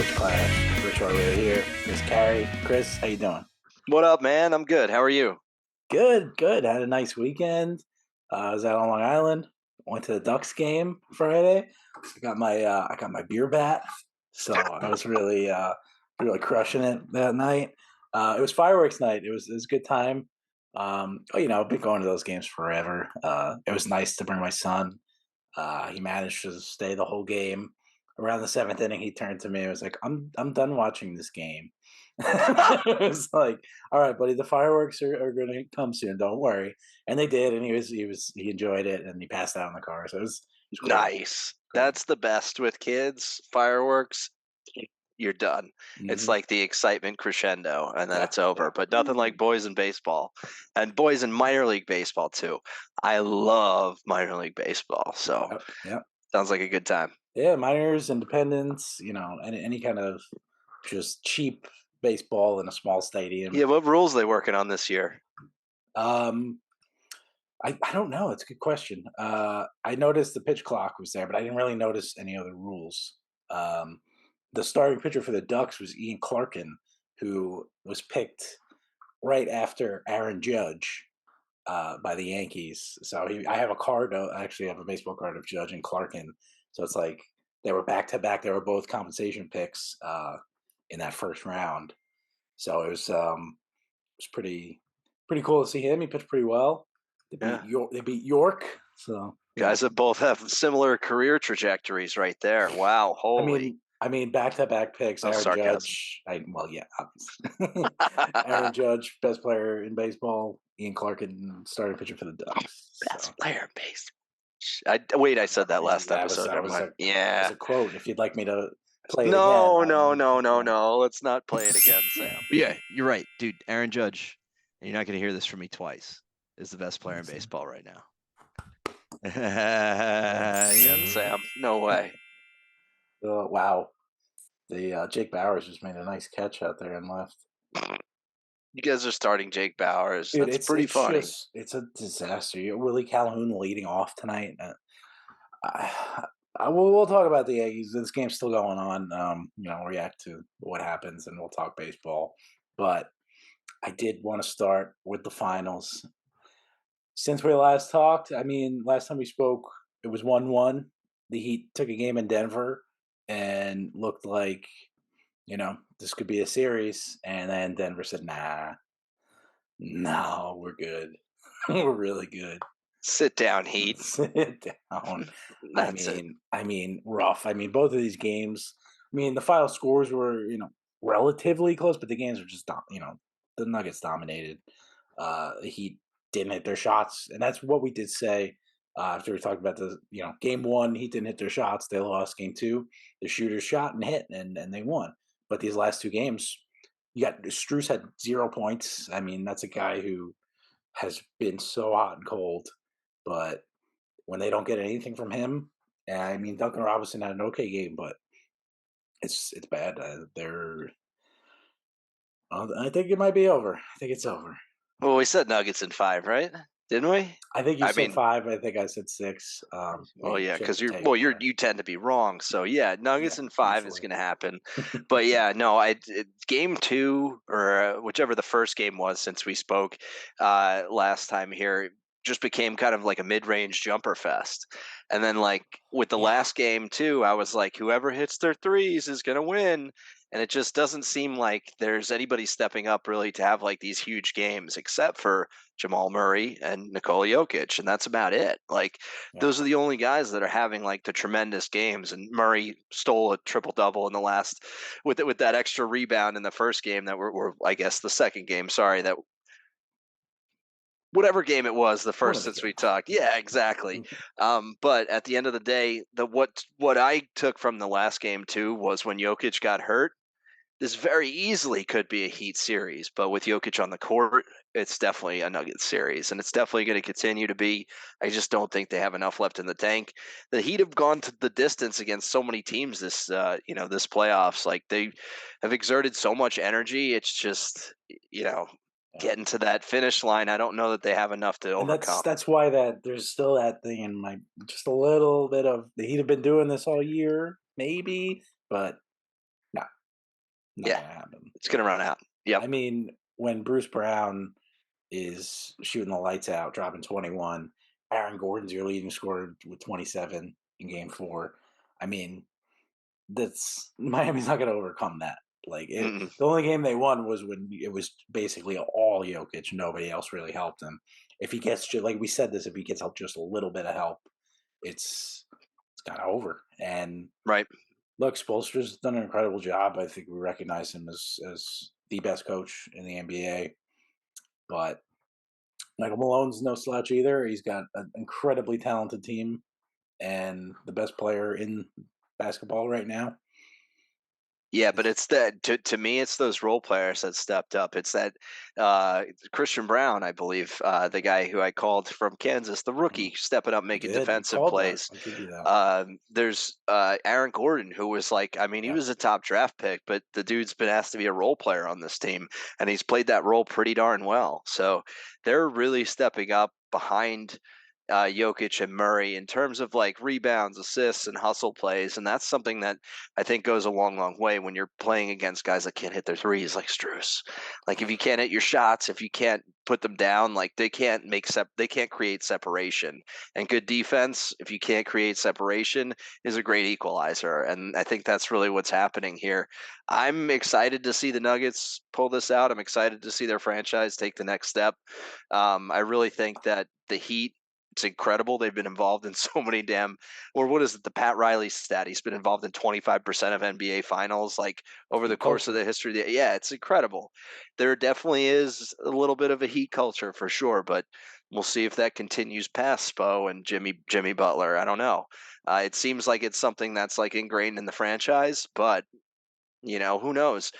Sports Clash. Rich over here. Chris Carey. Chris, how you doing? What up, man? I'm good. How are you? Good, good. Had a nice weekend. I was out on Long Island. Went to the Ducks game Friday. I got my beer bat, so I was really crushing it that night. It was fireworks night. It was a good time. I've been going to those games forever. It was nice to bring my son. He managed to stay the whole game. Around the seventh inning, he turned to me and was like, I'm done watching this game." It was like, "All right, buddy, the fireworks are going to come soon. Don't worry." And they did, and he enjoyed it, and he passed out in the car. So it was great. Nice. Great. That's the best with kids. Fireworks, you're done. It's Mhm. like the excitement crescendo, and then Yeah, it's over. yeah. But nothing like boys in baseball, and boys in minor league baseball too. I love minor league baseball, so Yeah. sounds like a good time. Yeah, minors, independents, any kind of just cheap baseball in a small stadium. Yeah, what rules they working on this year? Um, I don't know. It's a good question. I noticed the pitch clock was there, but I didn't really notice any other rules. Um, the starting pitcher for the Ducks was Ian Clarkin, who was picked right after Aaron Judge by the Yankees. So I have a card. I actually have a baseball card of Judge and Clarkin. So it's like they were back to back. They were both compensation picks in that first round. So it was pretty cool to see him. He pitched pretty well. They beat Yeah, York. They beat York. So yeah, guys that both have similar career trajectories right there. Wow, I holy. mean, I mean, back-to-back picks. No Aaron sarcasm. Judge. Well, yeah, obviously. Aaron Judge, best player in baseball. Ian Clarkin, starting pitcher for the Ducks. So Best player in baseball. Wait, I said that last that was episode. that Never was mind. a that was Yeah. a quote. If you'd like me to play it again, No, no, no, no, no. Let's not play it again, Sam. Yeah, you're right, dude. Aaron Judge, and you're not going to hear this from me twice, is the best player in baseball right now. Again, Sam. No way. Wow, the Jake Bowers just made a nice catch out there and left. You guys are starting Jake Bowers. Dude, That's it's pretty it's funny. just it's a disaster. Willie Calhoun leading off tonight. I, we'll talk about the Yankees. This game's still going on. React to what happens, and we'll talk baseball. But I did want to start with the finals. Since we last talked, I mean, last time we spoke, it was 1-1. The Heat took a game in Denver and looked like, this could be a series. And then Denver said, nah, no, we're good. We're really good. Sit down, Heat. Sit down. That's it. Rough. I mean, both of these games. I mean, the final scores were, relatively close, but the games were just, the Nuggets dominated. The Heat didn't hit their shots, and that's what we did say after we talked about the, game one. Heat didn't hit their shots. They lost. Game two, the shooters shot and hit, and they won. But these last two games, you got Strus had 0 points. I mean, that's a guy who has been so hot and cold. But when they don't get anything from him, I mean, Duncan Robinson had an okay game, but it's bad. I think it might be over. I think it's over. Well, we said Nuggets in 5, right? Didn't we? I think you I said mean, 5. I think I said 6. well, yeah, because take you tend to be wrong. So yeah, Nuggets yeah, in 5 is usually. going to happen. But yeah, no, game 2 or whichever the first game was since we spoke last time here just became kind of like a mid-range jumper fest. And then like with the Yeah. last game too, I was like, whoever hits their threes is going to win. And it just doesn't seem like there's anybody stepping up really to have like these huge games except for Jamal Murray and Nikola Jokic, and that's about it. Like Yeah. those are the only guys that are having like the tremendous games. And Murray stole a triple double in the last with that extra rebound in the first game that were I guess the second game. Sorry, that whatever game it was, the One first of the since we games. talked. Yeah, exactly. But at the end of the day, what I took from the last game too was when Jokic got hurt. This very easily could be a Heat series, but with Jokic on the court, it's definitely a Nuggets series, and it's definitely going to continue to be. I just don't think they have enough left in the tank. The Heat have gone to the distance against so many teams this playoffs. Like they have exerted so much energy. It's just Yeah. getting to that finish line. I don't know that they have enough to And overcome. that's why that there's still that thing in my just a little bit of the Heat have been doing this all year, maybe, but no, Not Yeah. gonna happen. It's going to run out. Yep. I mean, when Bruce Brown is shooting the lights out, dropping 21, Aaron Gordon's your leading scorer with 27 in Game 4. I mean, that's Miami's not going to overcome that. Like Mm-mm. the only game they won was when it was basically all Jokic. Nobody else really helped him. If he gets, like we said this, if he gets just a little bit of help, it's kind of over. And Right. look, Spoelstra's done an incredible job. I think we recognize him as the best coach in the NBA. But Michael Malone's no slouch either. He's got an incredibly talented team and the best player in basketball right now. Yeah, but it's that to me, it's those role players that stepped up. It's that Christian Brown, I believe, the guy who I called from Kansas, the rookie, stepping up, making You defensive called that. plays. I'll give you that. There's Aaron Gordon, who was like, I mean, he Yeah. was a top draft pick, but the dude's been asked to be a role player on this team, and he's played that role pretty darn well. So they're really stepping up behind Jokic and Murray in terms of like rebounds, assists, and hustle plays, and that's something that I think goes a long, long way when you're playing against guys that can't hit their threes, like Strus. Like if you can't hit your shots, if you can't put them down, like they can't they can't create separation. And good defense, if you can't create separation, is a great equalizer. And I think that's really what's happening here. I'm excited to see the Nuggets pull this out. I'm excited to see their franchise take the next step. I really think that the Heat, it's incredible. They've been involved in so many or what is it? The Pat Riley stat. He's been involved in 25% of NBA finals, like over the course of the history. Yeah, it's incredible. There definitely is a little bit of a Heat culture for sure, but we'll see if that continues past Spo and Jimmy Butler. I don't know. It seems like it's something that's like ingrained in the franchise, but who knows?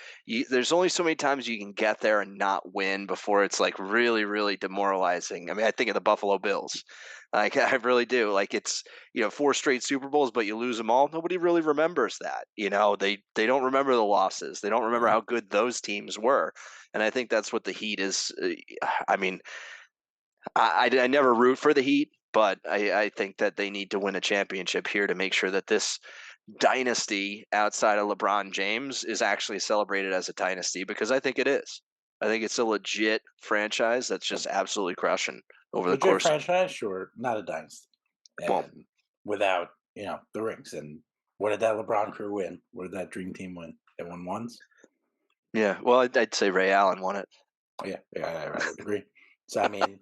There's only so many times you can get there and not win before it's like really, really demoralizing. I mean, I think of the Buffalo Bills. Like I really do. Like it's 4 straight Super Bowls, but you lose them all. Nobody really remembers that. They don't remember the losses. They don't remember how good those teams were. And I think that's what the Heat is. I mean, I never root for the Heat, but I think that they need to win a championship here to make sure that this dynasty outside of LeBron James is actually celebrated as a dynasty, because I think it is. I think it's a legit franchise that's just absolutely crushing over the course. Franchise, sure, not a dynasty. And without the rings. And what did that LeBron crew win? What did that dream team win? They won once. Yeah, well, I'd say Ray Allen won it. Oh, yeah, I would agree. So I mean,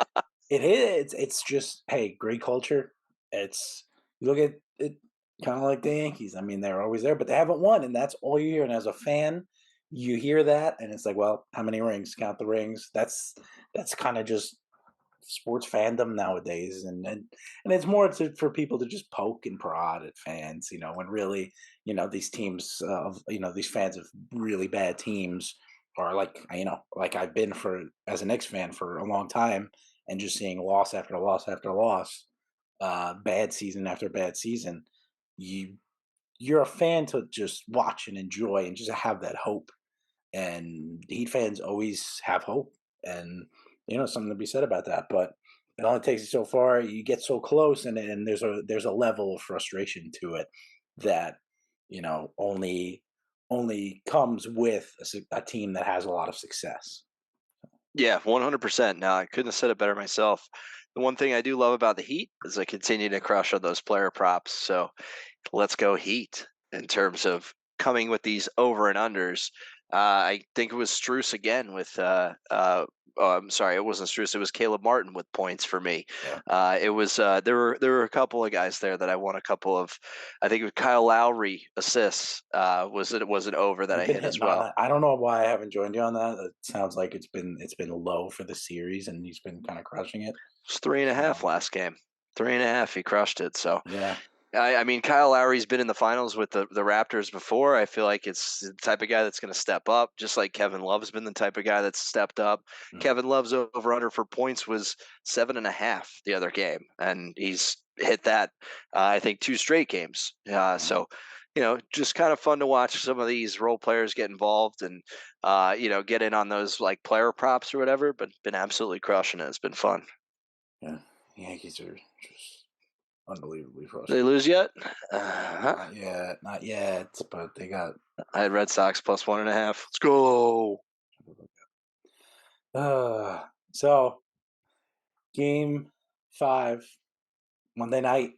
it is. It's just great culture. It's you look at it kind of like the Yankees. I mean, they're always there, but they haven't won, and that's all you hear. And as a fan, you hear that, and it's like, well, how many rings? Count the rings. That's kind of just sports fandom nowadays, and it's more for people to just poke and prod at fans. When really, these teams of these fans of really bad teams are like like I've been as a Knicks fan for a long time, and just seeing loss after loss after loss, bad season after bad season, you're a fan to just watch and enjoy and just have that hope. And Heat fans always have hope, and something to be said about that. But it only takes you so far. You get so close, and there's a level of frustration to it that only comes with a team that has a lot of success. Yeah, 100%. No, I couldn't have said it better myself. The one thing I do love about the Heat is they continue to crush on those player props. So let's go Heat in terms of coming with these over and unders. I think it was Strus again with I'm sorry, it wasn't Strus. It was Caleb Martin with points for me. Yeah. It was there were a couple of guys there that I won a couple of. I think it was Kyle Lowry assists. Was an over that I hit as well. I don't know why I haven't joined you on that. It sounds like it's been low for the series, and he's been kind of crushing it. It's 3.5 last game. 3.5. He crushed it. So yeah. I mean, Kyle Lowry's been in the finals with the Raptors before. I feel like it's the type of guy that's going to step up, just like Kevin Love's been the type of guy that's stepped up. Kevin Love's over-under for points was 7.5 the other game, and he's hit that, I think, 2 straight games. So, just kind of fun to watch some of these role players get involved and, get in on those, like, player props or whatever, but been absolutely crushing it. It's been fun. Yeah, Yankees are just unbelievably Did frustrating. they lose yet? Not yet, but they got I had Red Sox plus 1.5. Let's go. So, Game 5, Monday night.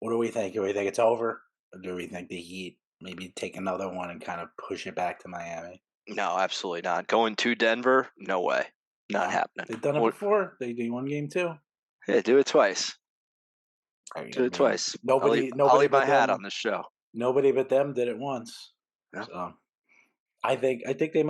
What do we think? Do we think it's over? Or do we think the Heat maybe take another one and kind of push it back to Miami? No, absolutely not. Going to Denver? No way. Not No. happening. They've done it before. They won Game 2. Yeah, do it twice. I Do it mean, twice. nobody I'll but eat my hat them. on this show. Nobody but them did it once. Yeah. So I think they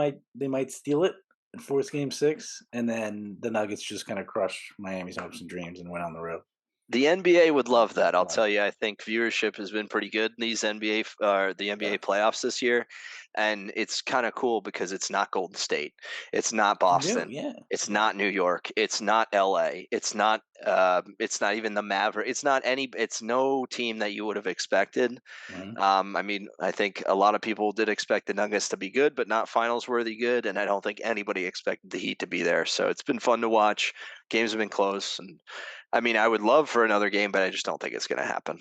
might steal it and force Game 6, and then the Nuggets just kind of crush Miami's hopes and dreams and went on the road. The NBA would love that. I'll tell you. I think viewership has been pretty good in these the NBA playoffs this year, and it's kind of cool because it's not Golden State, it's not Boston, Yeah. it's not New York, it's not LA, it's not even the Maverick. It's no team that you would have expected. Mhm. I mean, I think a lot of people did expect the Nuggets to be good, but not finals worthy good, and I don't think anybody expected the Heat to be there. So it's been fun to watch. Games have been close, and I mean, I would love for another game, but I just don't think it's going to happen.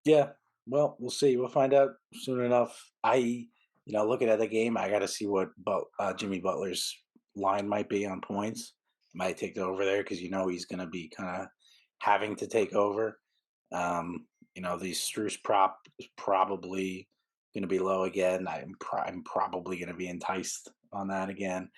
Yeah. Well, we'll see. We'll find out soon enough. Looking at the game, I got to see what Jimmy Butler's line might be on points. Might take over there because he's going to be kind of having to take over. The Struce prop is probably going to be low again. I'm probably going to be enticed on that again.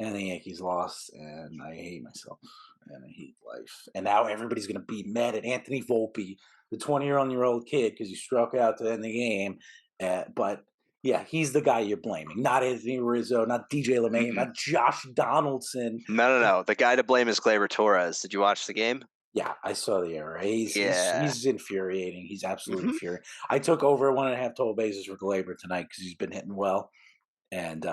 And the Yankees lost, and I hate myself, and I hate life. And now everybody's going to be mad at Anthony Volpe, the 20-year-old kid, because he struck out to end the game. But yeah, he's the guy you're blaming, not Anthony Rizzo, not DJ LeMahieu, not Josh Donaldson. No. The guy to blame is Gleyber Torres. Did you watch the game? Yeah, I saw the error. Yeah. He's infuriating. He's absolutely infuriating. I took over 1.5 total bases for Gleyber tonight because he's been hitting well, and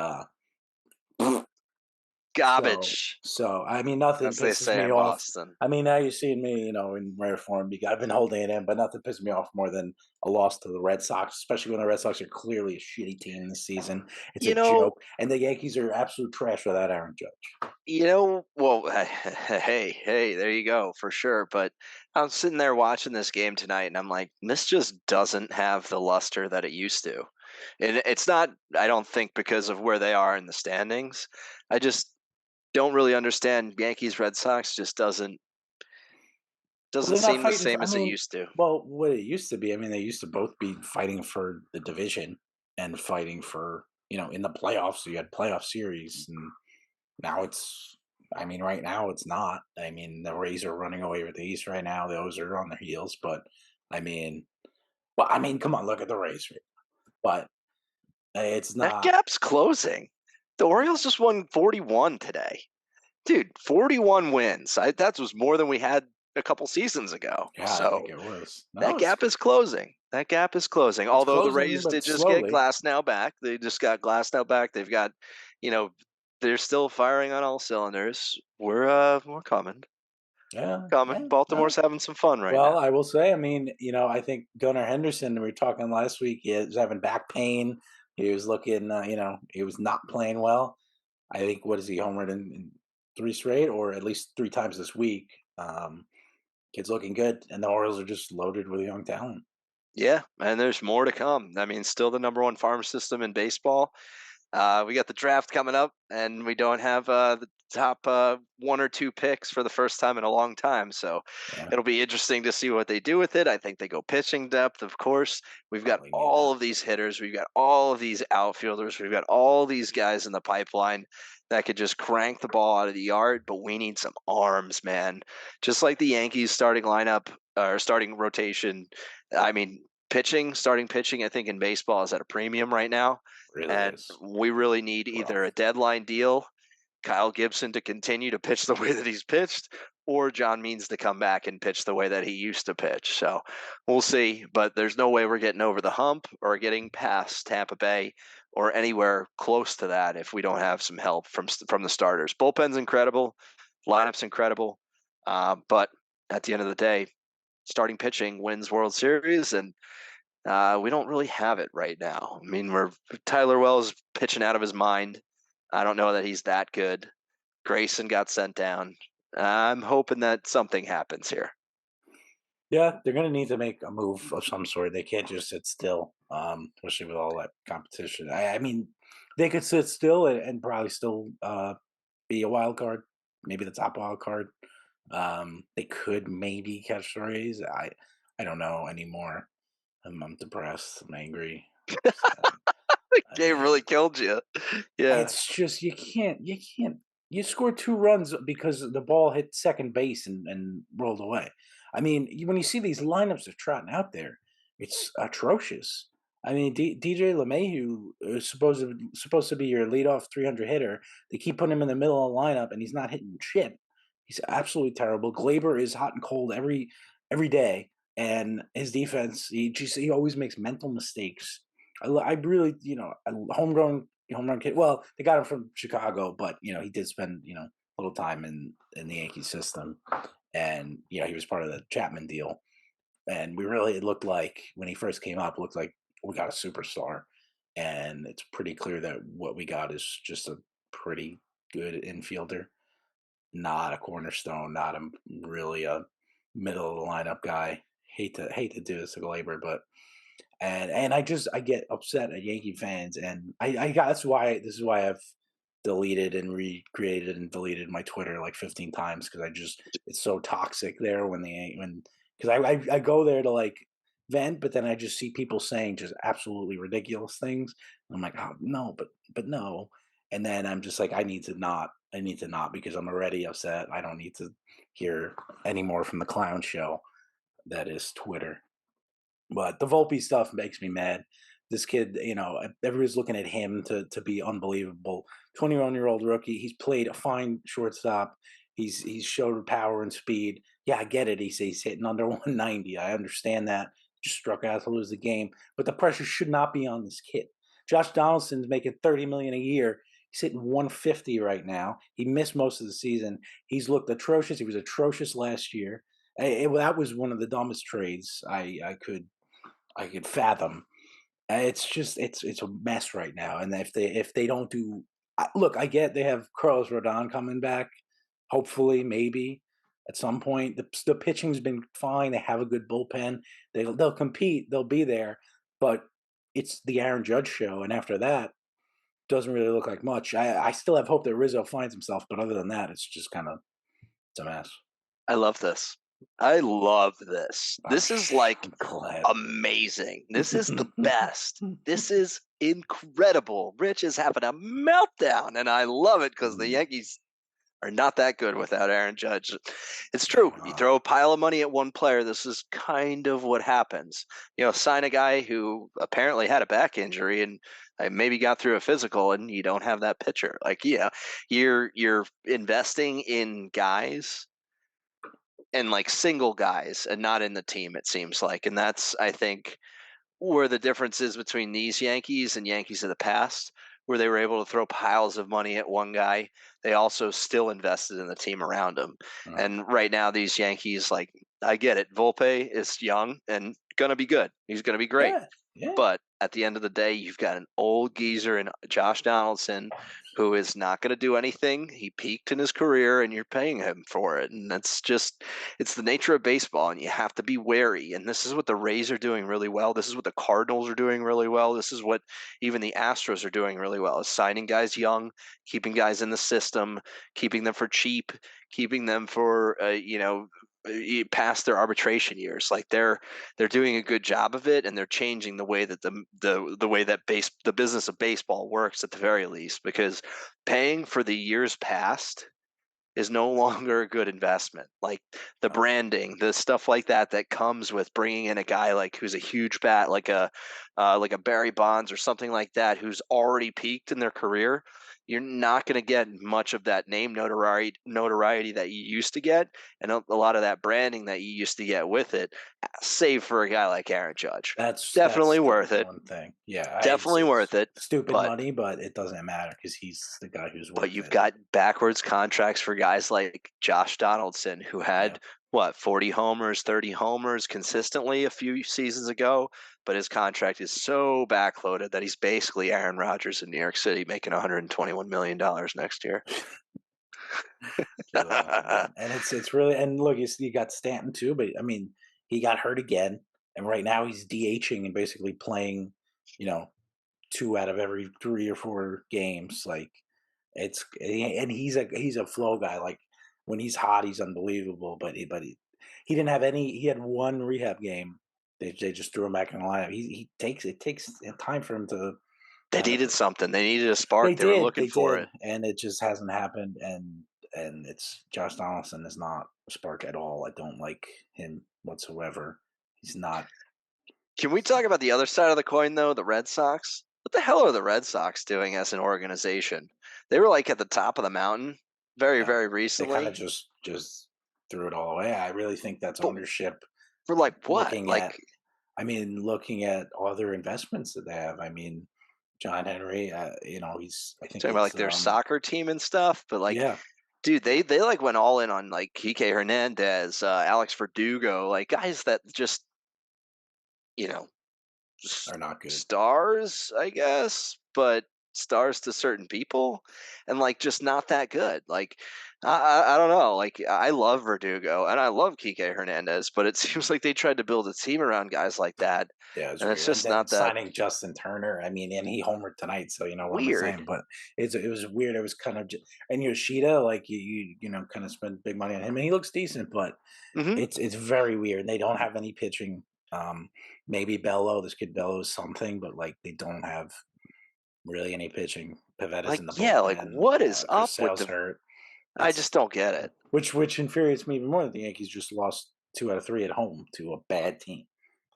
Garbage. So I mean, nothing As they pisses say me in off. Boston. I mean, now you're seeing me, in rare form. I've been holding it in, but nothing pisses me off more than a loss to the Red Sox, especially when the Red Sox are clearly a shitty team this season. It's a joke, and the Yankees are absolute trash without Aaron Judge. Well, hey, there you go, for sure. But I'm sitting there watching this game tonight, and I'm like, this just doesn't have the luster that it used to. And it's not, I don't think, because of where they are in the standings. I just don't really understand. Yankees Red Sox just doesn't seem the same as it used to. Well, what it used to be, they used to both be fighting for the division and fighting for, in the playoffs. So you had playoff series, and now right now it's not. The Rays are running away with the East right now. Those are on their heels, but come on, look at the Rays. But it's That not. gap's closing. The Orioles just won 41 today. Dude, 41 wins. That was more than we had a couple seasons ago. Yeah, so I think it was. That gap is closing. Although the Rays did just get Glasnow back. They just got Glasnow back. They've got, they're still firing on all cylinders. We're coming. Yeah, coming. Baltimore's having some fun right now. Well, I will say, I think Gunnar Henderson, we were talking last week, he was having back pain. He was looking, he was not playing well. I think, what is he, homered in 3 straight, or at least 3 times this week. Kid's looking good, and the Orioles are just loaded with young talent. Yeah, and there's more to come. Still the number 1 farm system in baseball. We got the draft coming up, and we don't have the top 1 or 2 picks for the first time in a long time. So It'll be interesting to see what they do with it. I think they go pitching depth, of course. We've got all of these hitters. We've got all of these outfielders. We've got all these guys in the pipeline that could just crank the ball out of the yard, but we need some arms, man. Just like the Yankees starting lineup or starting rotation. Starting pitching, I think in baseball is at a premium right now. We really need either a deadline deal, Kyle Gibson to continue to pitch the way that he's pitched, or John Means to come back and pitch the way that he used to pitch. So we'll see, but there's no way we're getting over the hump or getting past Tampa Bay or anywhere close to that if we don't have some help from the starters. Bullpen's incredible, lineup's incredible, but at the end of the day, starting pitching wins World Series, and we don't really have it right now. Tyler Wells pitching out of his mind. I don't know that he's that good. Grayson got sent down. I'm hoping that something happens here. Yeah, they're going to need to make a move of some sort. They can't just sit still, especially with all that competition. I mean, they could sit still and probably still be a wild card, maybe the top wild card. They could maybe catch the Rays. I don't know anymore. I'm depressed. I'm angry. I'm sad. I Game really mean, killed you. Yeah. it's just you can't you scored 2 runs because the ball hit second base and rolled away. I mean, when you see these lineups of trotting out there, it's atrocious. I mean, DJ LeMahieu is supposed to be your leadoff 300 hitter. They keep putting him in the middle of the lineup, and he's not hitting shit. He's absolutely terrible. Glaber is hot and cold every day, and his defense, he always makes mental mistakes. I really, a homegrown home run kid. Well, they got him from Chicago, but he did spend a little time in the Yankee system, and he was part of the Chapman deal. And we really, it looked like when he first came up, it looked like we got a superstar, and it's pretty clear that what we got is just a pretty good infielder, not a cornerstone, not really a middle of the lineup guy. Hate to do this to Glaber, but I get upset at Yankee fans, and I got this is why I've deleted and recreated and deleted my Twitter like 15 times because it's so toxic there when because I go there to like vent, but then I just see people saying just absolutely ridiculous things. I'm like, oh no, but no, and then I'm just like, I need to not because I'm already upset. I don't need to hear any more from the clown show that is Twitter. But the Volpe stuff makes me mad. This kid, everybody's looking at him to be unbelievable. 21-year-old rookie. He's played a fine shortstop. He's showed power and speed. Yeah, I get it. He's hitting under 190. I understand that. Just struck out to lose the game. But the pressure should not be on this kid. Josh Donaldson's making $30 million a year. He's hitting 150 right now. He missed most of the season. He's looked atrocious. He was atrocious last year. That was one of the dumbest trades I could fathom. It's just it's a mess right now, and if they don't do, look, I get they have Carlos Rodon coming back, hopefully maybe at some point. The pitching's been fine. They have a good bullpen. They'll compete. They'll be there, but it's the Aaron Judge show, and after that, doesn't really look like much. I still have hope that Rizzo finds himself, but other than that, it's just it's a mess. I love this. I love this. This is like I'm glad. amazing. This is the best. This is incredible. Rich is having a meltdown, and I love it because the Yankees are not that good without Aaron Judge. It's true. You throw a pile of money at one player, this is kind of what happens. Sign a guy who apparently had a back injury and maybe got through a physical, and you don't have that pitcher. Like, you're investing in guys and like single guys and not in the team, it seems like. And that's, I think, where the difference is between these Yankees and Yankees of the past, where they were able to throw piles of money at one guy. They also still invested in the team around him. And right now, these Yankees, like, I get it. Volpe is young and going to be good. He's going to be great. Yeah. But at the end of the day, you've got an old geezer in Josh Donaldson who is not going to do anything. He peaked in his career, and you're paying him for it. And it's the nature of baseball, and you have to be wary. And this is what the Rays are doing really well. This is what the Cardinals are doing really well. This is what even the Astros are doing really well, is signing guys young, keeping guys in the system, keeping them for cheap, keeping them for, past their arbitration years. Like, they're doing a good job of it, and they're changing the way that the way that the business of baseball works, at the very least, because paying for the years past is no longer a good investment. Like, the branding, the stuff like that comes with bringing in a guy like who's a huge bat, like a Barry Bonds or something like that, who's already peaked in their career. You're not going to get much of that name notoriety that you used to get, and a lot of that branding that you used to get with it, save for a guy like Aaron Judge. That's Definitely worth the it. one thing. Yeah, Definitely worth it. Stupid But money, but it doesn't matter because he's the guy who's worth But you've it. got backwards contracts for guys like Josh Donaldson, who had 40 homers, 30 homers consistently a few seasons ago, but his contract is so backloaded that he's basically Aaron Rodgers in New York City, making $121 million next year. And it's really, and look, you got Stanton too, but I mean, he got hurt again, and right now he's DHing and basically playing, you know, 2 out of every 3 or 4 games. Like and he's a flow guy. Like when he's hot, he's unbelievable. He didn't have any. He had 1 rehab game. They just threw him back in the lineup. He takes it takes time for him to They kind of. needed something. They needed a spark. They were looking for it. And it just hasn't happened. And it's Josh Donaldson is not a spark at all. I don't like him whatsoever. He's not. Can we talk about the other side of the coin, though? The Red Sox? What the hell are the Red Sox doing as an organization? They were like at the top of the mountain very, Yeah, very They recently. kind of just threw it all away. I really think that's But ownership. for like what? Looking Like, at, looking at other investments that they have. John Henry. I think talking about like it's their soccer team and stuff. But like, yeah, dude, they like went all in on like Kike Hernandez, Alex Verdugo, like guys that just, you know, are not good. stars, I guess, but stars to certain people, and like just not that good. Like I don't know. Like I love Verdugo and I love Kike Hernandez, but it seems like they tried to build a team around guys like that, Yeah, it's and it's weird. And just then not that signing Justin Turner. And he homered tonight, so you know what I'm weird. saying. But it was weird. It was kind of and Yoshida, like kind of spend big money on him, and he looks decent, but Hmm. it's very weird. They don't have any pitching. Maybe Bello, this kid Bello is something, but like they don't have really any pitching. Pavetta's Like in the yeah, like bullpen. what is Chris up with Sale's the? hurt. I It's just don't get it. which infuriates me even more that the Yankees just lost 2 out of 3 at home to a bad team,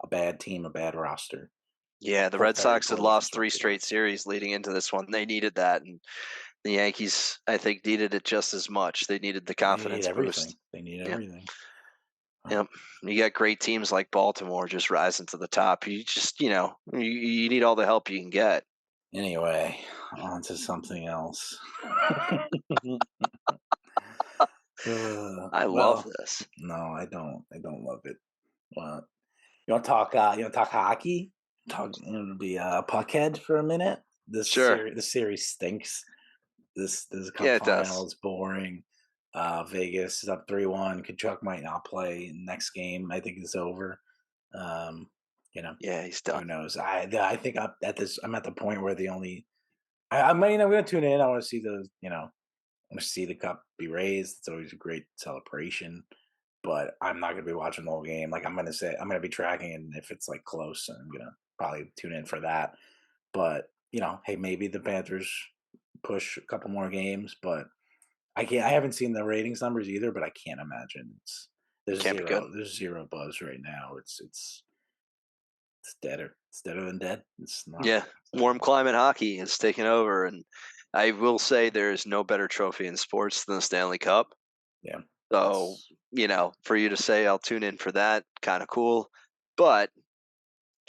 a bad roster. Yeah, the Red Very Sox had poorly lost 3 constructed straight roster. series leading into this one. They needed that, and the Yankees, I think, needed it just as much. They needed the They need confidence everything. boost. They need Yeah. everything. Yep. You got great teams like Baltimore just rising to the top. You just, you need all the help you can get. Anyway, on to something else. I love Well, this. no, I don't. I don't love it. Well, you want to talk? You want to talk hockey? Be a puckhead for a minute. Sure. This series stinks. This Yeah, cup it final does. is boring. Vegas is up 3-1. Kachuk might not play next game. I think it's over. Um, Yeah, he's who done. knows? I think I'm at the point where the only I mean I'm gonna tune in. I want to see I want to see the cup be raised. It's always a great celebration. But I'm not gonna be watching the whole game. Like I'm gonna be tracking, and if it's like close, I'm gonna probably tune in for that. But hey, maybe the Panthers push a couple more games, but I haven't seen the ratings numbers either, but I can't imagine Can't be good. there's zero buzz right now. It's deader. It's deader than dead. It's not. Yeah, warm climate hockey is taking over, and I will say there is no better trophy in sports than the Stanley Cup. Yeah. So, for you to say I'll tune in for that, kind of cool. But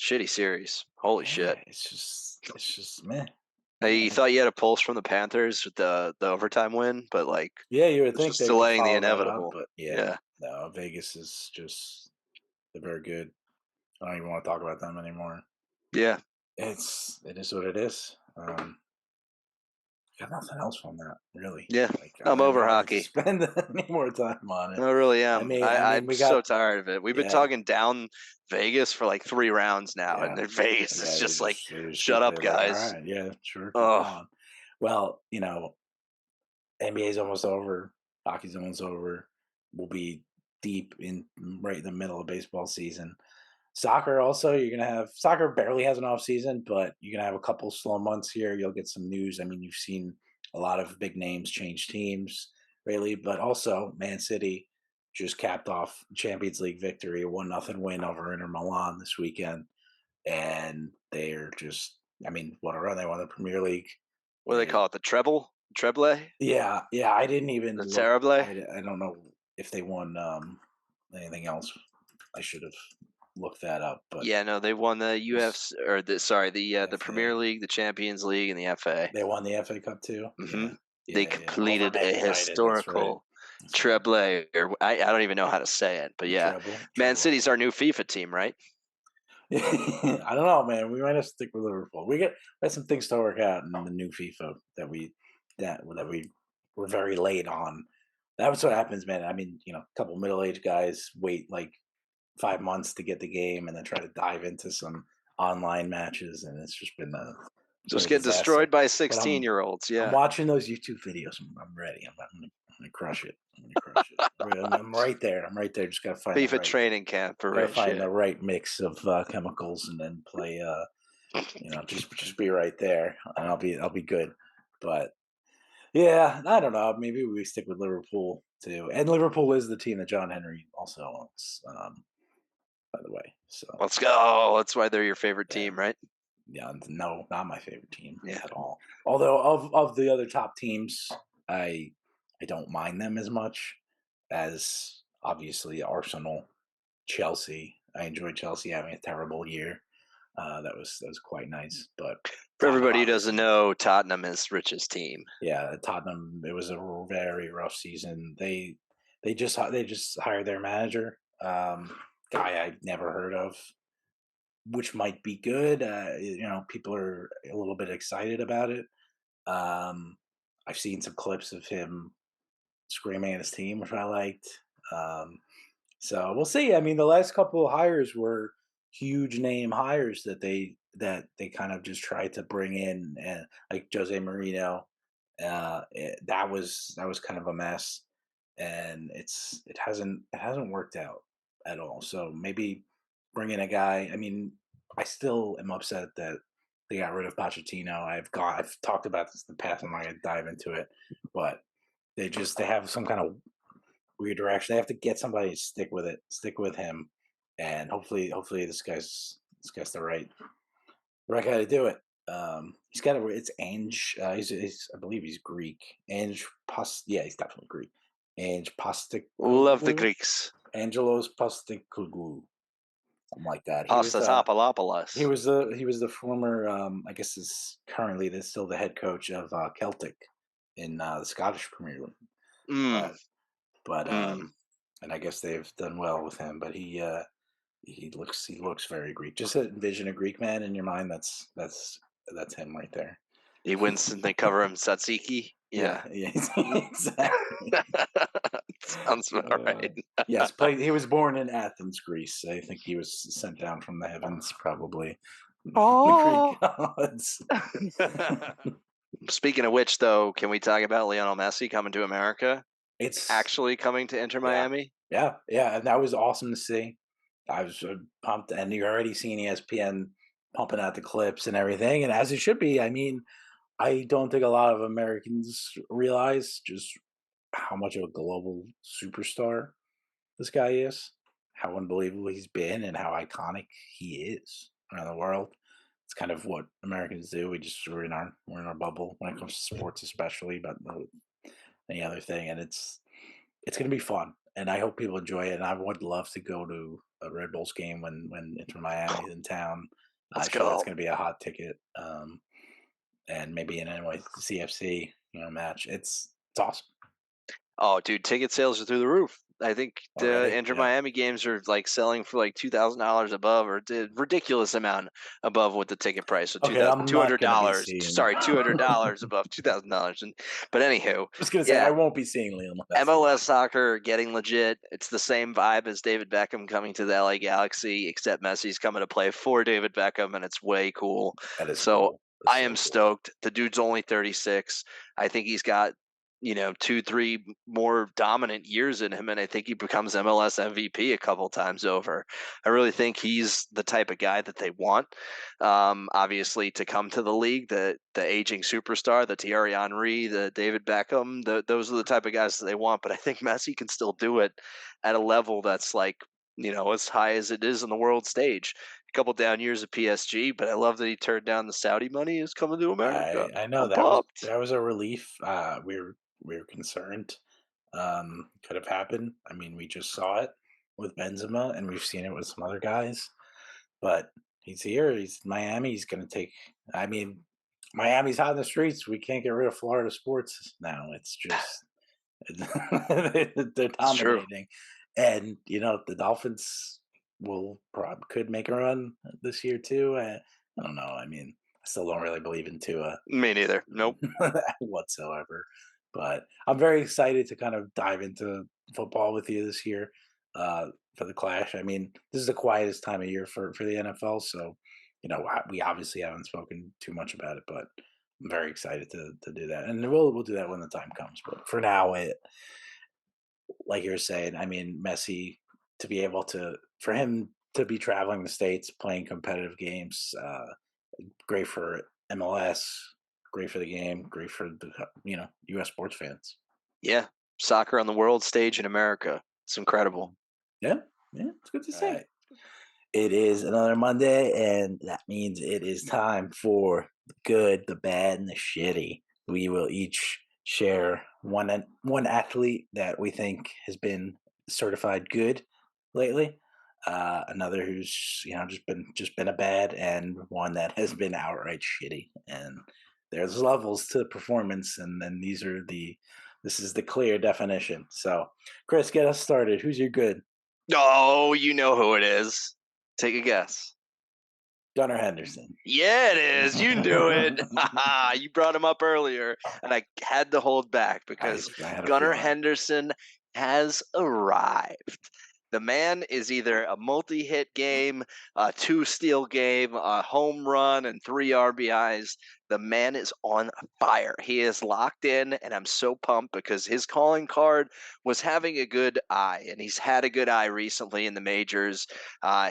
shitty series. Holy Yeah, shit. it's just meh. I Yeah, thought you had a pulse from the Panthers with the overtime win, but like yeah, you would it's think just they would delaying the follow that up, inevitable. but yeah, Yeah. no, Vegas is just they're very good. I don't even want to talk about them anymore. Yeah. It is what it is. Got nothing else from that, really. Yeah. Like I'm I'm over not going to hockey. spend any more time on it. I really am. I'm We so got tired of it. We've been yeah, talking down Vegas for like 3 rounds now, and yeah, then Vegas is yeah. just like, They just shut keep up, it like, all guys. right, yeah, sure, keep Oh, going. Well, NBA's almost over, hockey's almost over. We'll be deep in right in the middle of baseball season. Soccer also, you're gonna have soccer barely has an off season, but you're gonna have a couple slow months here. You'll get some news. You've seen a lot of big names change teams lately, but also Man City just capped off Champions League victory, a 1-0 win over Inter Milan this weekend, and they're just, what a run! They won the Premier League. what do they They, call it? The treble? Treble? yeah. I didn't even The look. terrible? I don't know if they won anything else. I should have looked that up, but Yeah, no, they won the just UFC or the FA. Premier League, the Champions League, and the FA. They won the FA Cup too. Hmm. Yeah, They yeah. Over completed Man a United. That's right. historical That's right. treble. Or I don't even know how to say it, but yeah, Man Treble. City's our new FIFA team, right? I don't know, man. We might have to stick with Liverpool. We got some things to work out in the new FIFA that we were very late on. That's what happens, man. A couple middle aged guys wait like 5 months to get the game, and then try to dive into some online matches, and it's just been a Just a get disaster. destroyed by But 16-year-olds. I'm Yeah. watching those YouTube videos. I'm ready. I'm gonna crush it. I'm gonna crush it. I'm right there. I'm right there. Just gotta find the FIFA right. training camp for Gotta Rich. find Yeah. the right mix of chemicals, and then play. Just be right there, and I'll be good. But yeah, I don't know. Maybe we stick with Liverpool too, and Liverpool is the team that John Henry also owns. By the way, so Let's go. That's why they're your favorite yeah. team, right? Yeah, no, not my favorite team Yeah. at all. Although of the other top teams, I don't mind them as much as obviously Arsenal, Chelsea. I enjoyed Chelsea having a terrible year. That was quite nice. But For everybody who Tottenham, doesn't obviously. know, Tottenham is Rich's team. Yeah, Tottenham. It was a very rough season. They just hired their manager, guy I've never heard of, which might be good. People are a little bit excited about it. Um, I've seen some clips of him screaming at his team, which I liked. Um, so we'll see. I mean, the last couple of hires were huge name hires that they kind of just tried to bring in, and like Jose Mourinho, that was kind of a mess, and it hasn't worked out at all. So maybe bring in a guy. I mean, I still am upset that they got rid of Pochettino. I've talked about this in the past. I'm not going to dive into it, but they have some kind of weird direction. They have to get somebody to stick with him, and hopefully this guy's the right guy to do it. He's got it's Ange. He's I believe he's Greek. Yeah, he's definitely Greek. Ange Love the Postecoglou. Greeks. Angelos Postecoglou. Something like that. Pastatopoulos. He was the former. I guess is currently still the head coach of Celtic in the Scottish Premier League. Mm. But and I guess they've done well with him. But he looks very Greek. Just envision a Greek man in your mind. That's him right there. He wins and they cover him Tzatziki. Yeah. Exactly. Sounds about right. Yes, he was born in Athens, Greece. I think he was sent down from the heavens, probably. Oh. The Greek gods. Speaking of which, though, can we talk about Lionel Messi coming to America? It's actually coming to Inter Miami. Yeah, and that was awesome to see. I was pumped, and you're already seeing ESPN pumping out the clips and everything, and as it should be. I mean, I don't think a lot of Americans realize just how much of a global superstar this guy is, how unbelievable he's been, and how iconic he is around the world. It's kind of what Americans do. We're in our bubble when it comes to sports, especially, but any other thing, and it's going to be fun, and I hope people enjoy it. And I would love to go to a Red Bulls game when Inter Miami is in town. Let's I'm sure go. that's going to be a hot ticket, and maybe an NYCFC match. It's awesome. Oh, dude, ticket sales are through the roof. I think the Inter Yeah. Miami games are like selling for like $2,000 above, or a ridiculous amount above what the ticket price. So Okay, I'm not gonna be $200. seeing- Sorry, $200 above $2,000. But anywho, I was going to say I won't be seeing Lionel Messi. MLS soccer getting legit. It's the same vibe as David Beckham coming to the LA Galaxy, except Messi's coming to play for David Beckham, and it's way cool. That is so cool. That's I so am cool. stoked. The dude's only 36. I think he's got 2-3 more dominant years in him, and I think he becomes MLS MVP a couple times over. I really think he's the type of guy that they want, obviously, to come to the league. The aging superstar, the Thierry Henry, the David Beckham, those are the type of guys that they want. But I think Messi can still do it at a level that's like as high as it is on the world stage. A couple down years of PSG, but I love that he turned down the Saudi money. Is coming to America. I know that was a relief. We were concerned. Could have happened. I mean, we just saw it with Benzema, and we've seen it with some other guys. But he's here. He's in Miami. He's going to take. I mean, Miami's hot in the streets. We can't get rid of Florida sports now. It's just they're dominating, and the Dolphins could make a run this year too. I don't know. I mean, I still don't really believe in Tua. Me neither. Nope. Whatsoever. But I'm very excited to kind of dive into football with you this year. for the clash. I mean, this is the quietest time of year for the NFL, so we obviously haven't spoken too much about it, but I'm very excited to do that, and we'll do that when the time comes. But for now, like you were saying, I mean, Messi to be able to for him to be traveling the states playing competitive games, great for MLS, great for the game, great for the U.S. sports fans. Yeah, soccer on the world stage in America. It's incredible. Yeah, it's good to All see. right. It is another Monday, and that means it is time for the good, the bad, and the shitty. We will each share one athlete that we think has been certified good lately, another who's just been a bad, and one that has been outright shitty. And there's levels to performance, and this is the clear definition. So, Chris, get us started. Who's your good? Oh, you know who it is. Take a guess. Gunnar Henderson. Yeah, it is. You knew it. You brought him up earlier, and I had to hold back because I had a Gunnar feeling. Henderson has arrived. The man is either a multi-hit game, a 2-steal game, a home run, and 3 RBIs. The man is on fire. He is locked in, and I'm so pumped because his calling card was having a good eye, and he's had a good eye recently in the majors.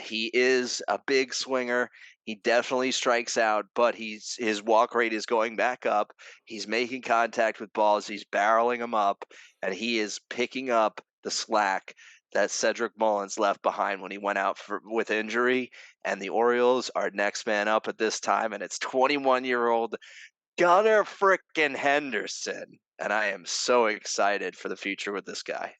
He is a big swinger. He definitely strikes out, but his walk rate is going back up. He's making contact with balls. He's barreling them up, and he is picking up the slack that Cedric Mullins left behind when he went out with injury. And the Orioles are next man up at this time, and it's 21-year-old Gunnar frickin' Henderson. And I am so excited for the future with this guy.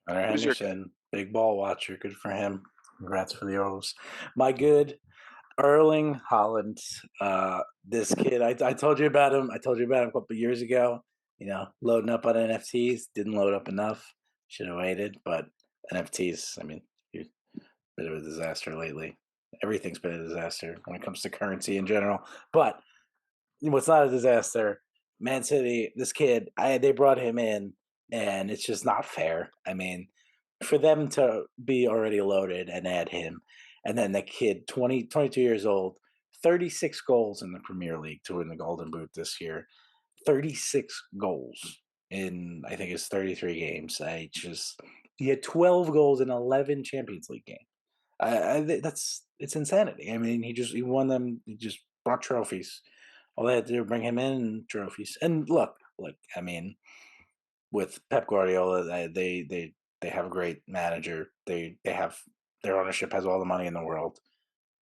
Gunnar Who's your Henderson, big ball watcher. Good for him. Congrats for the Orioles. My good, Erling Haaland. This kid, I told you about him. I told you about him a couple of years ago. Loading up on NFTs. Didn't load up enough. Should have waited, but NFTs, I mean, a bit of a disaster lately. Everything's been a disaster when it comes to currency in general. But what's not a disaster, Man City, this kid, they brought him in, and it's just not fair. I mean, for them to be already loaded and add him, and then the kid, 22 years old, 36 goals in the Premier League to win the Golden Boot this year, 36 goals in, I think it's 33 games. He had 12 goals in 11 Champions League games. It's insanity. I mean, he won them. He just brought trophies. All they had to do was bring him in trophies. And look, I mean, with Pep Guardiola, they have a great manager. They have their ownership has all the money in the world,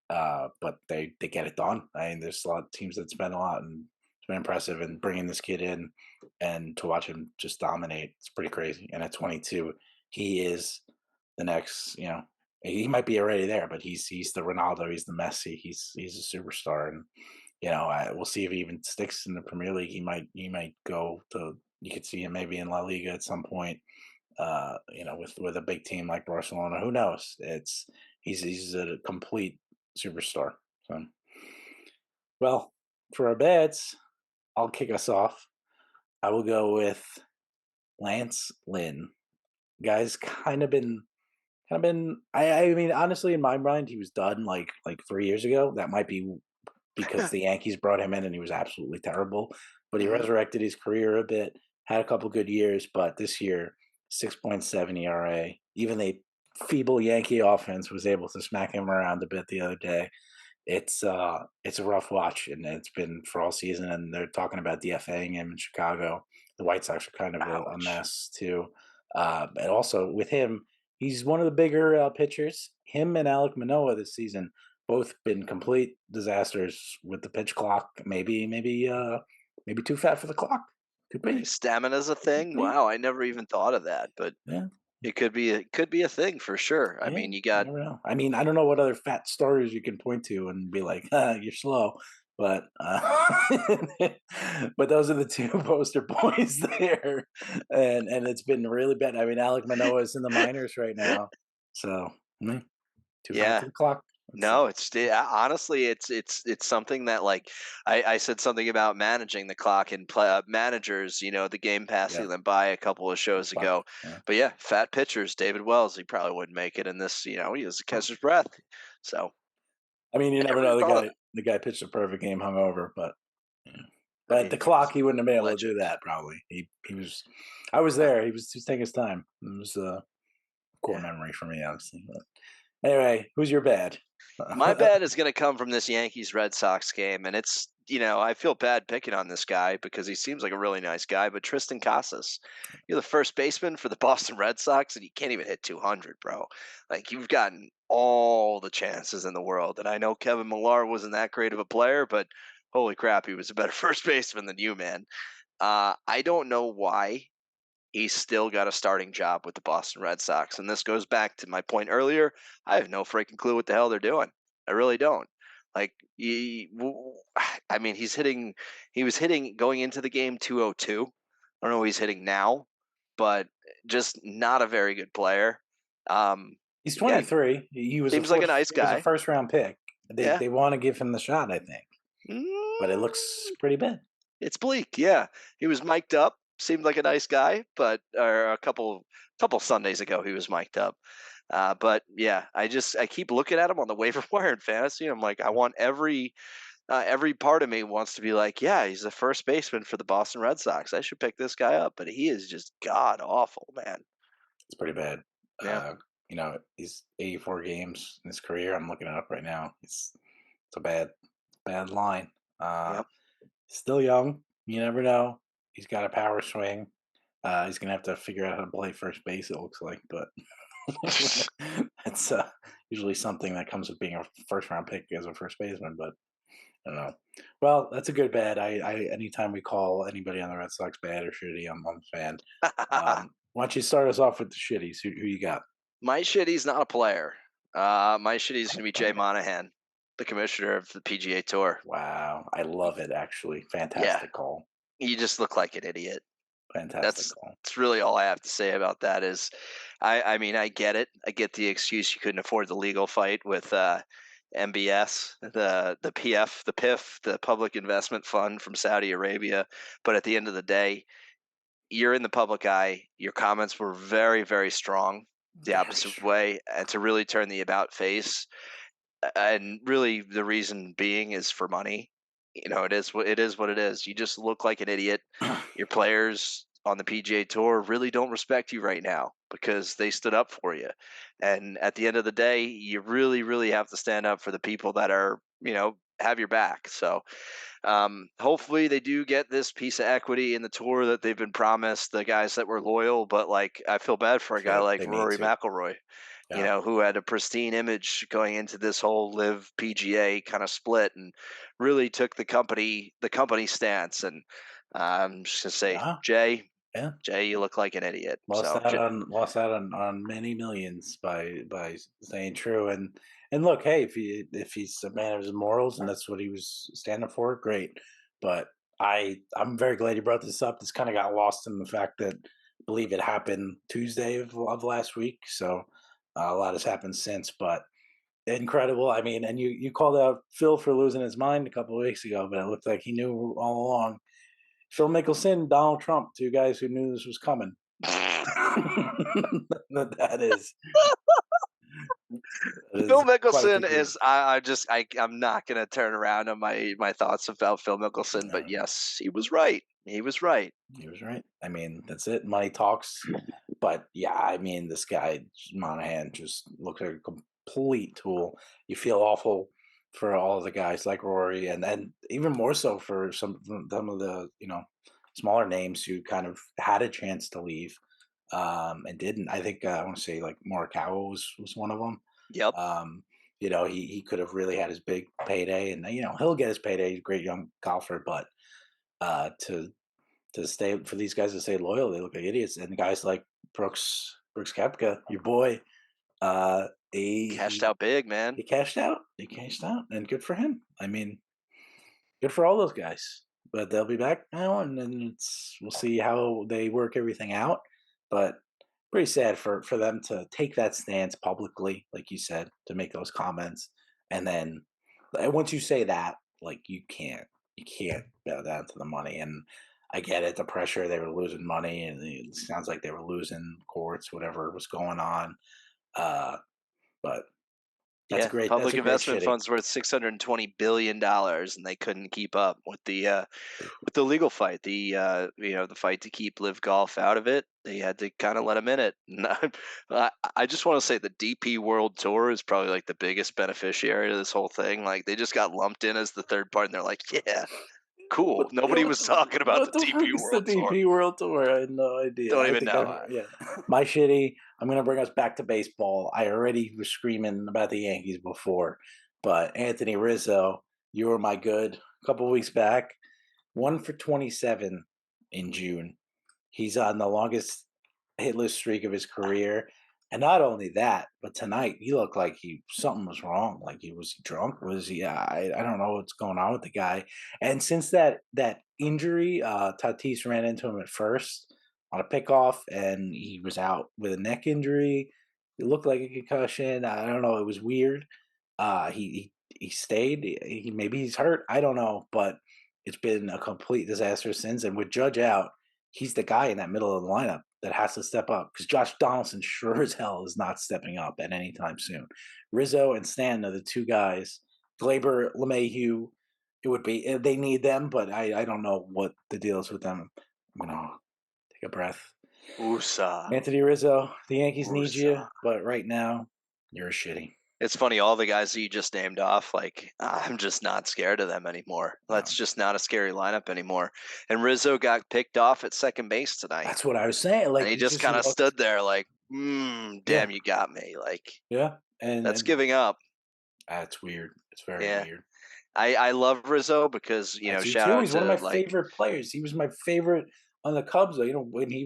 but they get it done. I mean, there's a lot of teams that spend a lot, and it's been impressive. And bringing this kid in and to watch him just dominate, it's pretty crazy. And at 22, he is the next. He might be already there, but he's the Ronaldo. He's the Messi. He's a superstar, and we'll see if he even sticks in the Premier League. He might go to. You could see him maybe in La Liga at some point. With a big team like Barcelona. Who knows? He's a complete superstar. So, well, for our bets, I'll kick us off. I will go with Lance Lynn. Guy's kind of been. I mean, honestly, in my mind, he was done like 3 years ago. That might be because the Yankees brought him in and he was absolutely terrible. But he resurrected his career a bit, had a couple good years, but this year, 6.7 ERA. Even a feeble Yankee offense was able to smack him around a bit the other day. It's a rough watch, and it's been for all season. And they're talking about DFAing him in Chicago. The White Sox are kind of a mess too. And also with him, he's one of the bigger pitchers. Him and Alek Manoah this season both been complete disasters with the pitch clock. Maybe too fat for the clock. Could be. Stamina's a thing. Wow, I never even thought of that, but Yeah. It could be a thing for sure. I mean, you got. I don't know. I mean, I don't know what other fat stories you can point to and be like, "You're slow," but but those are the two poster boys there, and it's been really bad. I mean, Alek Manoah is in the minors right now, so too fat Yeah. for the clock. No, honestly, it's something that like I said something about managing the clock and managers, the game passing them by a couple of shows ago. Yeah. But yeah, fat pitchers, David Wells, he probably wouldn't make it in this. He has to catch his breath. So I mean, you never know. everybody The guy pitched a perfect game hungover, but I but mean, the he was clock he wouldn't have been able to do legend. that. Probably he was. I was there. He was taking his time. It was a core Yeah. memory for me, obviously. But anyway, who's your bad? My bad is going to come from this Yankees Red Sox game, and it's I feel bad picking on this guy because he seems like a really nice guy, but Tristan Casas, you're the first baseman for the Boston Red Sox, and you can't even hit 200, bro. Like you've gotten all the chances in the world, and I know Kevin Millar wasn't that great of a player, but holy crap, he was a better first baseman than you, man. I don't know why he's still got a starting job with the Boston Red Sox. And this goes back to my point earlier. I have no freaking clue what the hell they're doing. I really don't. Like, I mean, he was hitting going into the game 202. I don't know what he's hitting now, but just not a very good player. He's Again, 23. He was seems like a nice He was a guy. first round pick. Yeah. They want to give him the shot, I think, but it looks pretty bad. It's bleak. Yeah, he was mic'd up. Seemed like a nice guy, but or a couple Sundays ago he was mic'd up. But yeah, I keep looking at him on the waiver wire in fantasy. I'm like, I want every part of me wants to be like, yeah, he's the first baseman for the Boston Red Sox. I should pick this guy up, but he is just god awful, man. It's pretty bad. Yeah. He's 84 games in his career. I'm looking it up right now. It's a bad line. Yep. Still young. You never know. He's got a power swing. He's gonna have to figure out how to play first base. It looks like, but that's usually something that comes with being a first round pick as a first baseman. But I don't know. Well, that's a good bad. I anytime we call anybody on the Red Sox bad or shitty, I'm a fan. Why don't you start us off with the shitties? Who you got? My shitty's not a player. My shitty's gonna be Jay Monahan, the commissioner of the PGA Tour. Wow, I love it. Actually, fantastic Yeah. call. You just look like an idiot. Fantastic call. That's really all I have to say about that. Is I mean, I get it. I get the excuse you couldn't afford the legal fight with MBS, the PF, the PIF, the Public Investment Fund from Saudi Arabia. But at the end of the day, you're in the public eye. Your comments were very, very strong, the opposite way, and to really turn the about face. And really, the reason being is for money. It is what it is. You just look like an idiot. Your players on the PGA Tour really don't respect you right now because they stood up for you. And at the end of the day, you really, really have to stand up for the people that are, have your back. So hopefully they do get this piece of equity in the tour that they've been promised, the guys that were loyal. But like, I feel bad for a guy like They need Rory to. McIlroy. Yeah. Who had a pristine image going into this whole live PGA kind of split and really took the company stance. And I'm just gonna say, Yeah. Jay, you look like an idiot. Lost out on many millions by staying true. And look, hey, if he's a man of his morals and that's what he was standing for, great. But I'm very glad you brought this up. This kind of got lost in the fact that I believe it happened Tuesday of last week. So a lot has happened since, but incredible. I mean, and you called out Phil for losing his mind a couple of weeks ago, but it looked like he knew all along. Phil Mickelson, Donald Trump, two guys who knew this was coming. that is Phil Mickelson is I'm not gonna turn around on my thoughts about Phil Mickelson, but yes, he was right. He was right. He was right. I mean, that's it. Money talks. But yeah, I mean, this guy Monahan just looks like a complete tool. You feel awful for all the guys like Rory, and then even more so for some of the smaller names who kind of had a chance to leave and didn't. I think I want to say like Morikawa was one of them. Yep. He could have really had his big payday, and he'll get his payday. He's a great young golfer, but to stay for these guys to stay loyal, they look like idiots. And guys like Brooks Koepka, your boy, he cashed out big, man. He cashed out, and good for him. I mean, good for all those guys. But they'll be back now, and then we'll see how they work everything out. But pretty sad for them to take that stance publicly, like you said, to make those comments, And then once you say that, like you can't bow down to the money. And I get it, the pressure. They were losing money, and it sounds like they were losing courts, whatever was going on. Uh, but Yeah, that's public a great investment shitty. funds worth $620 billion, and they couldn't keep up with the legal fight. The fight to keep Live Golf out of it. They had to kind of let him in it. And I just want to say the DP World Tour is probably like the biggest beneficiary of this whole thing. Like they just got lumped in as the third part, and they're like, yeah, cool. Nobody was talking about What the the fuck DP is the World Tour. DP World Tour? I had no idea. Don't I even think I know. heard, yeah. My shitty. I'm gonna bring us back to baseball. I already was screaming about the Yankees before, but Anthony Rizzo, you were my good a couple of weeks back. 1 for 27 in June. He's on the longest hitless streak of his career. And not only that, but tonight he looked like something was wrong. Like was he drunk? Was he? I don't know what's going on with the guy. And since that injury, Tatis ran into him at first on a pickoff, and he was out with a neck injury. It looked like a concussion. I don't know. It was weird. He stayed. Maybe he's hurt. I don't know, but it's been a complete disaster since. And with Judge out, he's the guy in that middle of the lineup that has to step up because Josh Donaldson sure as hell is not stepping up at any time soon. Rizzo and Stanton are the two guys. Glaber, LeMahieu, it would be they need them, but I don't know what the deal is with them. I'm gonna take a breath. USA. Anthony Rizzo, the Yankees need you, but right now you're shitty. It's funny, all the guys that you just named off, like, I'm just not scared of them anymore. That's just not a scary lineup anymore. And Rizzo got picked off at second base tonight. That's what I was saying. Like And he just kind of stood there like, damn, you got me. Like, and that's giving up. That's weird. It's very weird. I love Rizzo because, shout out He's to one of my favorite players. He was my favorite on the Cubs, when he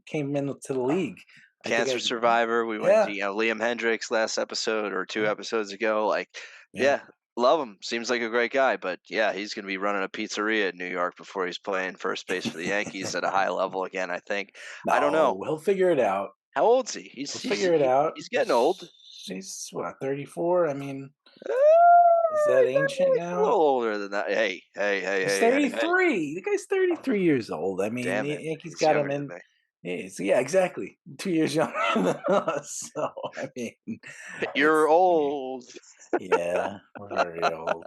came into the league. Cancer survivor. We went to Liam Hendricks last episode or 2 episodes ago. Like, love him. Seems like a great guy, but he's going to be running a pizzeria in New York before he's playing first base for the Yankees at a high level again. I think. No, I don't know. He'll figure it out. How old's he? He'll figure it out. He's getting old. He's what, 34? I mean, is that ancient now? A little older than that. Hey. He's 33. The guy's 33 years old. I mean, damn the it. Yankees got him in. Yeah, exactly. 2 years younger than us. So, I mean, you're old. Yeah, we're very old.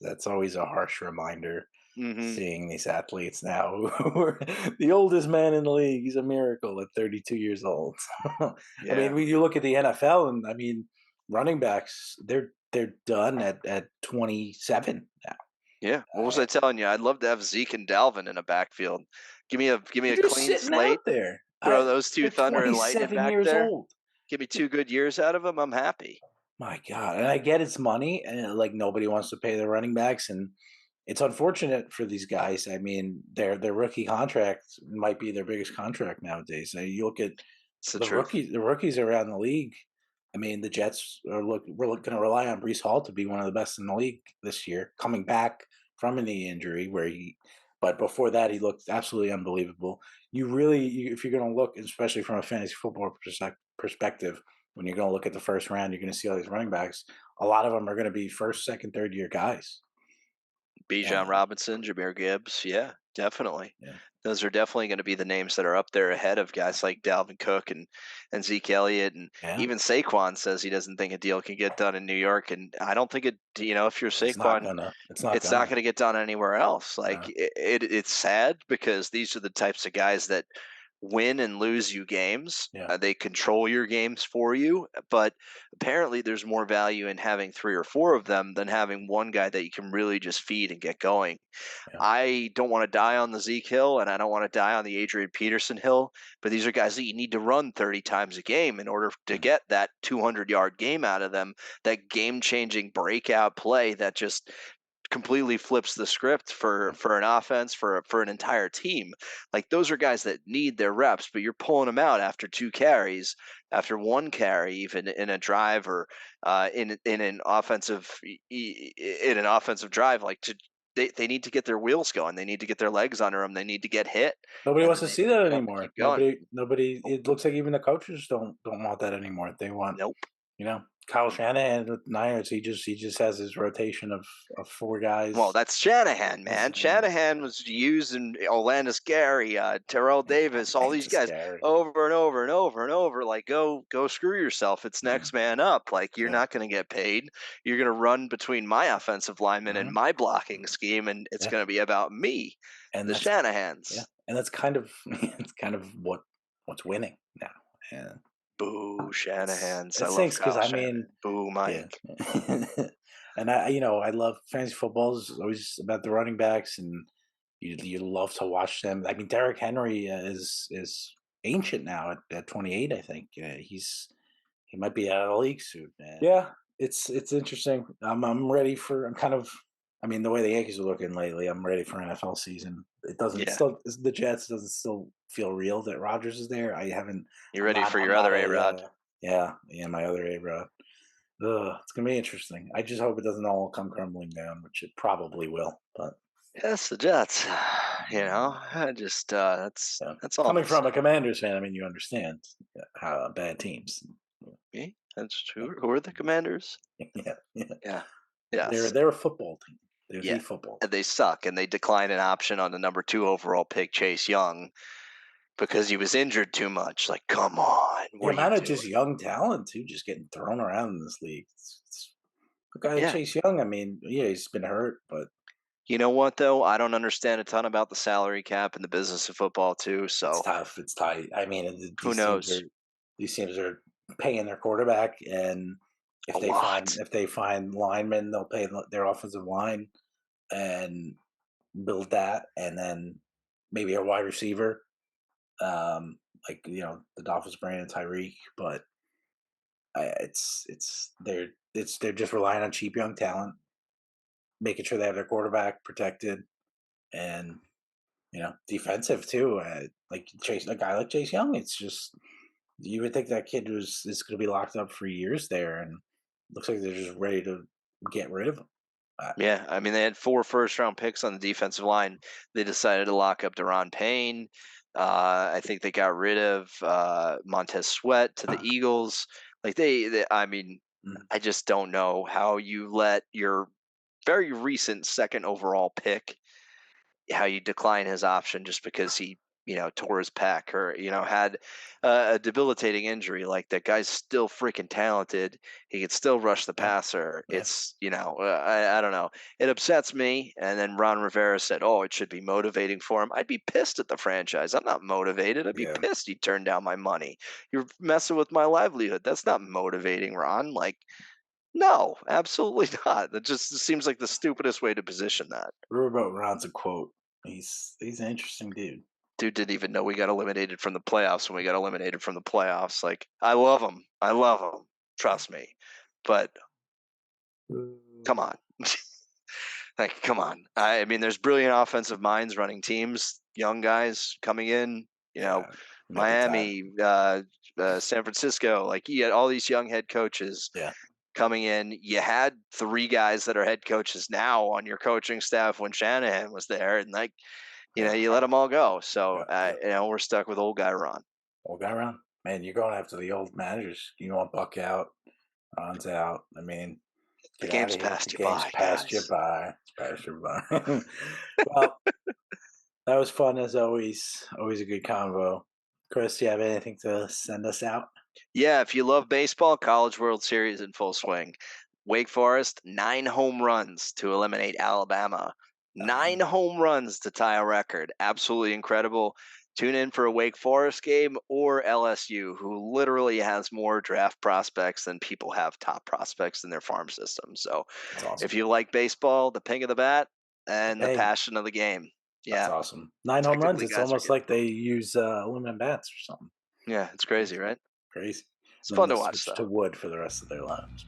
That's always a harsh reminder. Seeing these athletes now who are the oldest man in the league. He's a miracle at 32 years old. I mean, when you look at the NFL, and I mean, running backs, they're done at 27 now. Yeah. What was I telling you? I'd love to have Zeke and Dalvin in a backfield. Give me a clean slate there. Throw those two Thunder and Lightning back there. Old. Give me 2 good years out of them. I'm happy. My God. And I get it's money, and like nobody wants to pay the running backs, and it's unfortunate for these guys. I mean, their rookie contract might be their biggest contract nowadays. You look at the rookies around the league. I mean, the Jets we're going to rely on Breece Hall to be one of the best in the league this year, coming back from a knee injury but before that, he looked absolutely unbelievable. If you're going to look, especially from a fantasy football perspective, when you're going to look at the first round, you're going to see all these running backs. A lot of them are going to be first, second, third year guys. Bijan Robinson, Jahmyr Gibbs. Yeah, definitely. Yeah. Those are definitely going to be the names that are up there ahead of guys like Dalvin Cook and Zeke Elliott. And even Saquon says he doesn't think a deal can get done in New York. And I don't think if you're Saquon, it's not going to get done anywhere else. Like it's sad because these are the types of guys that win and lose you games. They control your games for you, but apparently there's more value in having 3 or 4 of them than having one guy that you can really just feed and get going. I don't want to die on the Zeke hill, and I don't want to die on the Adrian Peterson hill, but these are guys that you need to run 30 times a game in order to get that 200-yard game out of them, that game-changing breakout play that just completely flips the script for an offense, for an entire team. Like those are guys that need their reps, but you're pulling them out after 2 carries, after 1 carry, even in a drive or in an offensive drive. Like they need to get their wheels going. They need to get their legs under them. They need to get hit. Nobody wants to see that anymore. Nobody. It looks like even the coaches don't want that anymore. They want Kyle Shanahan with Niners, he just has his rotation of 4 guys. Well, that's Shanahan, man. Shanahan was using Orlando Carey, Terrell Davis, all these guys over and over and over and over. Like, go screw yourself. It's next man up. Like, you're not going to get paid. You're going to run between my offensive linemen and my blocking scheme, and it's going to be about me and the Shanahans. Yeah, and that's kind of what's winning now. Yeah. Boo, Shanahan's. I love Kyle Shanahan. Boo, Mike. Yeah. And I love fantasy football. It's always about the running backs, and you love to watch them. I mean, Derrick Henry is ancient now at 28. I think he might be out of the league soon. Man. Yeah, it's interesting. I'm ready for. I'm kind of. I mean, the way the Yankees are looking lately, I'm ready for NFL season. It doesn't still the Jets doesn't still feel real that Rodgers is there. I haven't. You ready for your other A-Rod? Yeah, my other A-Rod. It's gonna be interesting. I just hope it doesn't all come crumbling down, which it probably will. But yes, the Jets. I just that's all. Coming from a Commanders fan, I mean, you understand how bad teams. Yeah, that's true. Who are the Commanders? Yeah. Yes. They're a football team. They're the football. And they suck, and they declined an option on the number 2 overall pick, Chase Young, because he was injured too much. Like, come on. The amount of just young talent, too, just getting thrown around in this league. A guy like Chase Young, I mean, he's been hurt, but. You know what, though? I don't understand a ton about the salary cap and the business of football, too. So it's tough. It's tight. I mean, who knows? These teams are paying their quarterback, and if they find linemen, they'll pay their offensive line and build that, and then maybe a wide receiver, like the Dolphins bring in Tyreek, but they're just relying on cheap young talent, making sure they have their quarterback protected, and defensive too. Like a guy like Chase Young, it's just you would think that kid is going to be locked up for years there, and looks like they're just ready to get rid of him. Yeah, I mean, they had 4 first-round picks on the defensive line. They decided to lock up Daron Payne. I think they got rid of Montez Sweat to the Eagles. Like I mean, I just don't know how you let your very recent 2nd overall pick, how you decline his option just because he tore his pec or had a debilitating injury. Like, that guy's still freaking talented. He could still rush the passer. It's I don't know. It upsets me. And then Ron Rivera said, "Oh, it should be motivating for him." I'd be pissed at the franchise. I'm not motivated. I'd be pissed he turned down my money. You're messing with my livelihood. That's not motivating, Ron. Like, no, absolutely not. That just seems like the stupidest way to position that. Riverboat Ron's a quote. He's an interesting dude. Dude didn't even know we got eliminated from the playoffs when we got eliminated from the playoffs. Like, I love him. Trust me. But come on. Like, come on. I mean, there's brilliant offensive minds running teams, young guys coming in, Miami, San Francisco. Like, you had all these young head coaches coming in. You had 3 guys that are head coaches now on your coaching staff when Shanahan was there. And, like, you let them all go. So, we're stuck with old guy Ron. Old guy Ron? Man, you're going after the old managers. You want Buck out, Ron's out. I mean, the game's passed you by. Passed you by. Well, that was fun as always. Always a good convo. Chris, do you have anything to send us out? Yeah, if you love baseball, College World Series in full swing. Wake Forest, 9 home runs to eliminate Alabama. 9 home runs to tie a record. Absolutely incredible. Tune in for a Wake Forest game or LSU, who literally has more draft prospects than people have top prospects in their farm system. So awesome. If you like baseball, the ping of the bat, and the passion of the game. Yeah. That's awesome. 9 home runs. It's almost like they use aluminum bats or something. Yeah, it's crazy, right? Crazy. It's fun to watch, though. To wood for the rest of their lives.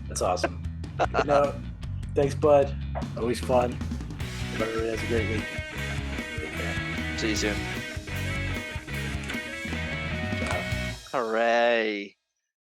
That's awesome. Thanks, bud. Always fun. Everybody has a great week. Take care. See you soon. Hooray.